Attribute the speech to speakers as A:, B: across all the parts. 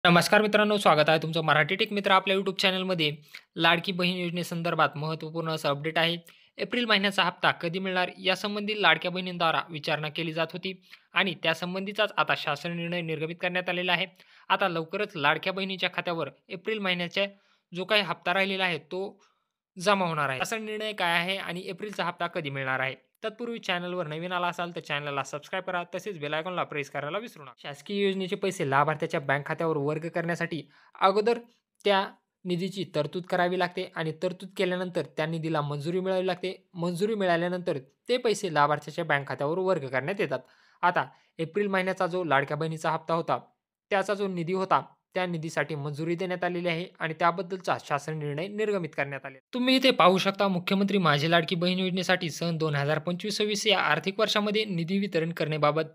A: नमस्कार मित्रांनो, स्वागत आहे तुमचं मराठी टेक मित्र आपल्या यूट्यूब चॅनलमध्ये. लाडकी बहीण योजनेसंदर्भात महत्त्वपूर्ण असं अपडेट आहे. एप्रिल महिन्याचा हप्ता कधी मिळणार यासंबंधी लाडक्या बहिणींद्वारा विचारणा केली जात होती आणि त्यासंबंधीचाच आता शासन निर्णय निर्गमित करण्यात आलेला आहे. आता लवकरच लाडक्या बहिणीच्या खात्यावर एप्रिल महिन्याचा जो काही हप्ता राहिलेला आहे तो जमा होणार आहे. असा निर्णय काय आहे आणि एप्रिलचा हप्ता कधी मिळणार आहे? तत्पूर्वी चॅनलवर नवीन आला असाल तर चॅनलला सबस्क्राईब करा. तसेच बेल आयकॉनला प्रेस करायला विसरू नका. शासकीय योजनेचे पैसे लाभार्थ्याच्या बँक खात्यावर वर्ग करण्यासाठी अगोदर त्या निधीची तरतूद करावी लागते आणि तरतूद केल्यानंतर त्या निधीला मंजुरी मिळावी लागते. मंजुरी मिळाल्यानंतर ते पैसे लाभार्थ्याच्या बँक खात्यावर वर्ग करण्यात येतात. आता एप्रिल महिन्याचा जो लाडक्या बहिणीचा हप्ता होता, त्याचा जो निधी होता, त्या निधीसाठी मंजुरी देण्यात आलेली आहे आणि त्याबद्दलचा शासन निर्णय निर्गमित करण्यात आले. तुम्ही इथे पाहू शकता, मुख्यमंत्री माझी लाडकी बहीण योजनेसाठी सन 2025-26 या आर्थिक वर्षामध्ये निधी वितरण करण्याबाबत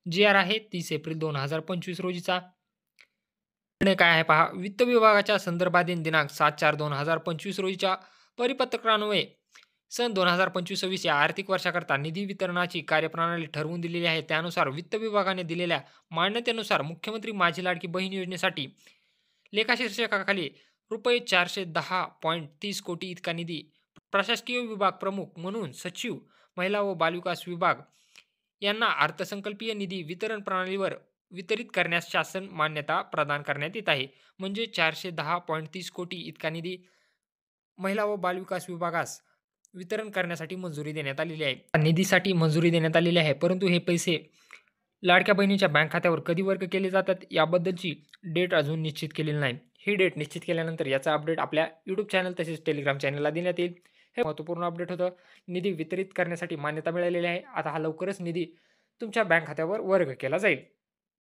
A: जी आर आहे 30 एप्रिल 2025 रोजीचा निर्णय काय आहे पहा. वित्त विभागाच्या संदर्भाधीन दिनांक 7/4/2025 रोजीच्या परिपत्रकान्वये सन 2025-26 या आर्थिक वर्षाकरता निधी वितरणाची कार्यप्रणाली ठरवून दिलेली आहे. त्यानुसार वित्त विभागाने दिलेल्या मान्यतेनुसार मुख्यमंत्री माझी लाडकी बहीण योजनेसाठी लेखाशीर्षकाखाली रुपये 410.30 कोटी इतका निधी प्रशासकीय विभाग प्रमुख म्हणून सचिव, महिला व बालविकास विभाग यांना अर्थसंकल्पीय निधी वितरण प्रणालीवर वितरित करण्यास शासन मान्यता प्रदान करण्यात येत आहे. म्हणजे 410.30 कोटी इतका निधी महिला व बालविकास विभागास वितरण करण्यासाठी मंजुरी देण्यात आलेली आहे. निधीसाठी मंजुरी देण्यात आलेली आहे, परंतु हे पैसे लाडक्या बहिणीच्या बँक खात्यावर कधी वर्ग केले जातात याबद्दलची डेट अजून निश्चित केलेली नाही. ही डेट निश्चित केल्यानंतर याचा अपडेट आपल्या यूट्यूब चॅनल तसेच टेलिग्राम चॅनलला देण्यात येईल. हे महत्त्वपूर्ण अपडेट होतं. निधी वितरित करण्यासाठी मान्यता मिळालेली आहे. आता हा लवकरच निधी तुमच्या बँक खात्यावर वर्ग केला जाईल.